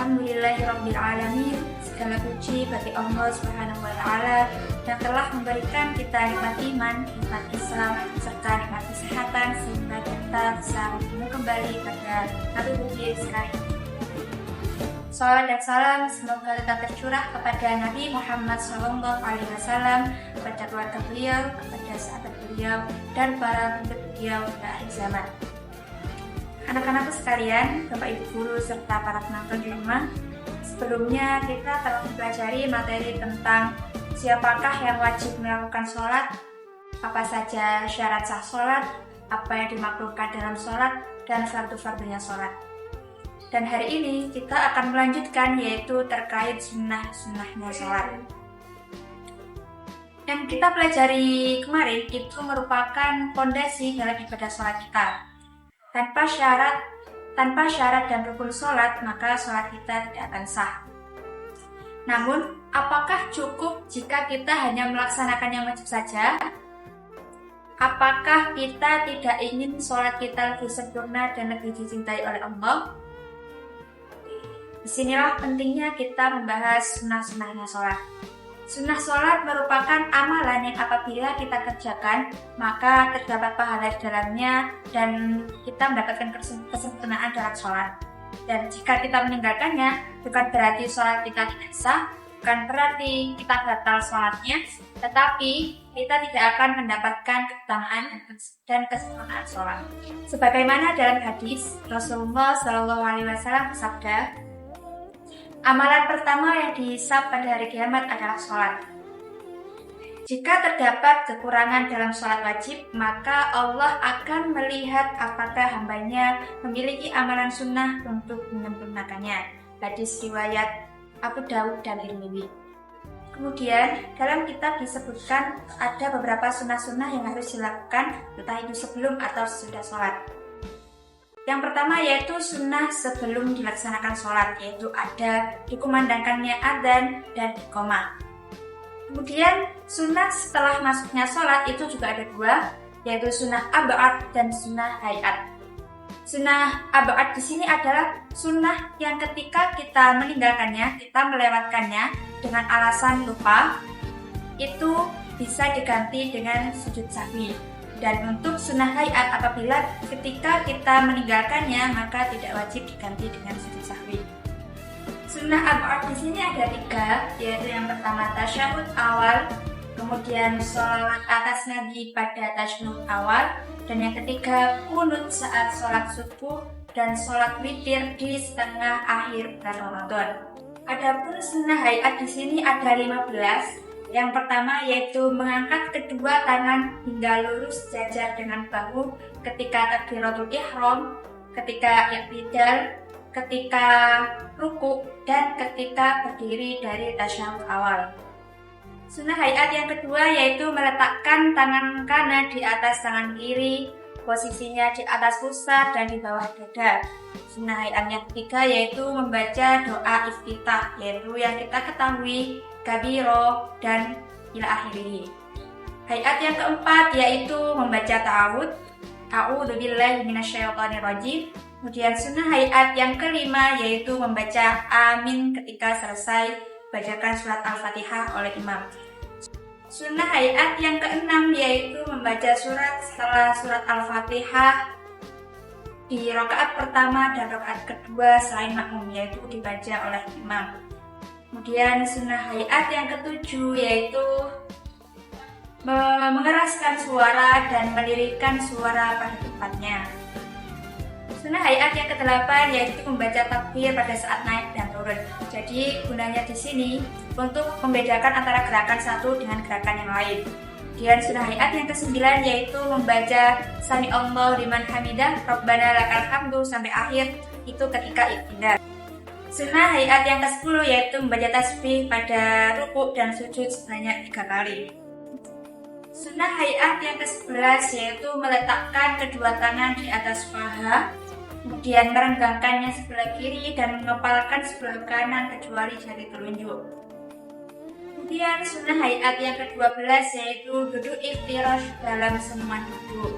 Alhamdulillahirrabbilalamin. Segala puji bagi Allah Subhanahu wa Ta'ala yang telah memberikan kita nikmat iman, nikmat Islam, serta nikmat kesehatan sehingga kita bisa bertemu kembali pada Nabi Muhammad sekali. Salawat dan salam semoga tetap tercurah kepada Nabi Muhammad SAW, kepada keluarga beliau, kepada sahabat beliau, dan para pengikut beliau pada akhir zaman. Anak-anakku sekalian, Bapak Ibu guru serta para penonton di rumah, sebelumnya kita telah mempelajari materi tentang siapakah yang wajib melakukan sholat, apa saja syarat sah sholat, apa yang dimakruhkan dalam sholat, dan fardu-fardunya sholat. Dan hari ini kita akan melanjutkan yaitu terkait sunnah-sunnahnya sholat. Yang kita pelajari kemarin itu merupakan fondasi dalam ibadah sholat kita. Tanpa syarat dan rukun sholat, maka sholat kita tidak akan sah. Namun, apakah cukup jika kita hanya melaksanakan yang wajib saja? Apakah kita tidak ingin sholat kita lebih sempurna dan lebih dicintai oleh Allah? Disinilah pentingnya kita membahas sunnah-sunnahnya sholat. Sunnah sholat merupakan amalan yang apabila kita kerjakan, maka terdapat pahala di dalamnya dan kita mendapatkan kesempurnaan dalam sholat. Dan jika kita meninggalkannya, bukan berarti sholat kita tidak sah, bukan berarti kita batal sholatnya, tetapi kita tidak akan mendapatkan keutamaan dan kesempurnaan sholat. Sebagaimana dalam hadis, Rasulullah SAW bersabda, amalan pertama yang dihisab pada hari kiamat adalah sholat. Jika terdapat kekurangan dalam sholat wajib, maka Allah akan melihat apakah hambanya memiliki amalan sunnah untuk menyempurnakannya. Hadis riwayat Abu Dawud dan Tirmidzi. Kemudian dalam kitab disebutkan ada beberapa sunnah-sunnah yang harus dilakukan, entah itu sebelum atau sesudah sholat. Yang pertama yaitu sunnah sebelum dilaksanakan sholat, yaitu ada dikumandangkannya adzan dan iqamah. Kemudian sunnah setelah masuknya sholat itu juga ada dua, yaitu sunnah ab'ad dan sunnah hayat. Sunnah ab'ad di sini adalah sunnah yang ketika kita meninggalkannya, kita melewatkannya dengan alasan lupa, itu bisa diganti dengan sujud sahwi. Dan untuk sunnah hayat apabila ketika kita meninggalkannya maka tidak wajib diganti dengan sujud sahwi. Sunnah ab'ad di sini ada tiga, yaitu yang pertama tasyahud awal, kemudian sholat atas Nabi pada tasyahud awal, dan yang ketiga qunut saat sholat subuh dan sholat witir di setengah akhir bulan Ramadan. Adapun sunnah hayat di sini ada 15. Yang pertama yaitu mengangkat kedua tangan hingga lurus sejajar dengan bahu ketika takbiratul ihram, ketika i'tidal, ketika ruku, dan ketika berdiri dari tasyahud awal. Sunnah hayat yang kedua yaitu meletakkan tangan kanan di atas tangan kiri, posisinya di atas pusar dan di bawah dada. Sunnah hayat yang ketiga yaitu membaca doa iftitah, yaitu yang kita ketahui kabiro dan ila akhirih. Hayat yang keempat yaitu membaca ta'awud, a'udzubillahi minasyaitonirrajim. Kemudian sunnah hayat yang kelima yaitu membaca amin ketika selesai bacakan surat Al-Fatihah oleh imam. Sunnah hayat yang keenam yaitu membaca surat setelah surat Al-Fatihah di rakaat pertama dan rakaat kedua selain makmum, yaitu dibaca oleh imam. Kemudian sunnah hayat yang ketujuh yaitu mengeraskan suara dan melirikkan suara pada tempatnya. Sunnah hayat yang kedelapan yaitu membaca takbir pada saat naik dan turun. Jadi gunanya di sini untuk membedakan antara gerakan satu dengan gerakan yang lain. Kemudian sunnah hayat yang kesembilan yaitu membaca Sami Allahu liman hamidah, Rabbana lakal hamdu sampai akhir, itu ketika i'tidal. Sunnah hayat yang ke-10 yaitu membaca tasbih pada ruku dan sujud sebanyak 3 kali. Sunnah hayat yang ke-11 yaitu meletakkan kedua tangan di atas paha, kemudian merenggangkannya sebelah kiri dan mengepalkan sebelah kanan kecuali jari telunjuk. Kemudian sunnah hayat yang ke-12 yaitu duduk iftirash dalam senuman duduk.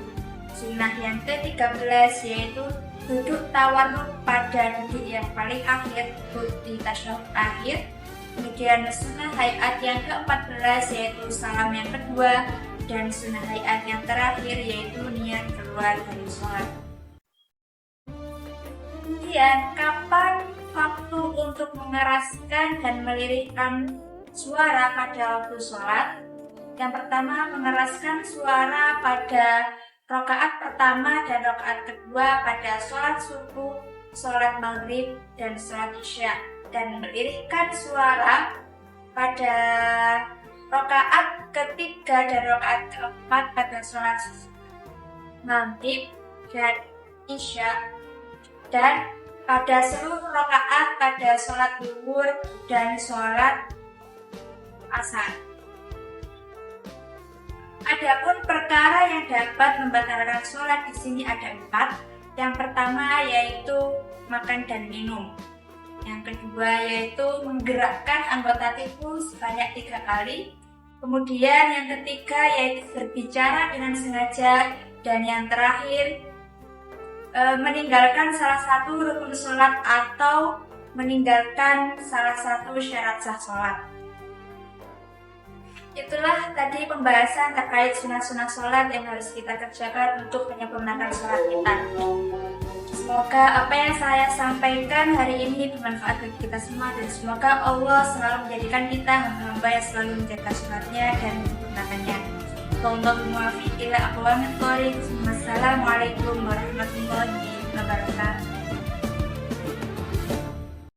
Sunnah yang ke-13 yaitu duduk tawarruk pada duduk yang paling akhir, di tasyahud akhir. Kemudian sunnah hayat yang ke-14 yaitu salam yang kedua, dan sunnah hayat yang terakhir yaitu niat keluar dari sholat. Kemudian kapan waktu untuk mengeraskan dan melirihkan suara pada waktu sholat? Yang pertama, mengeraskan suara pada rakaat pertama dan rakaat kedua pada sholat subuh, sholat maghrib, dan sholat isya, dan melirihkan suara pada rakaat ketiga dan rakaat keempat pada sholat maghrib dan isya, dan pada seluruh rakaat pada sholat zuhur dan sholat asar. Adapun perkara yang dapat membatalkan sholat di sini ada 4. Yang pertama yaitu makan dan minum. Yang kedua yaitu menggerakkan anggota tubuh sebanyak 3 kali. Kemudian yang ketiga yaitu berbicara dengan sengaja. Dan yang terakhir meninggalkan salah satu rukun sholat atau meninggalkan salah satu syarat sah sholat. Itulah tadi pembahasan terkait sunnah-sunnah sholat yang harus kita kerjakan untuk menyempurnakan sholat kita. Semoga apa yang saya sampaikan hari ini bermanfaat bagi kita semua, dan semoga Allah selalu menjadikan kita hamba-hamba yang selalu menjaga sholatnya dan menyempurnakannya. Wallahul muwaffiq ila aqwamit thoriq. Wassalamualaikum warahmatullahi wabarakatuh.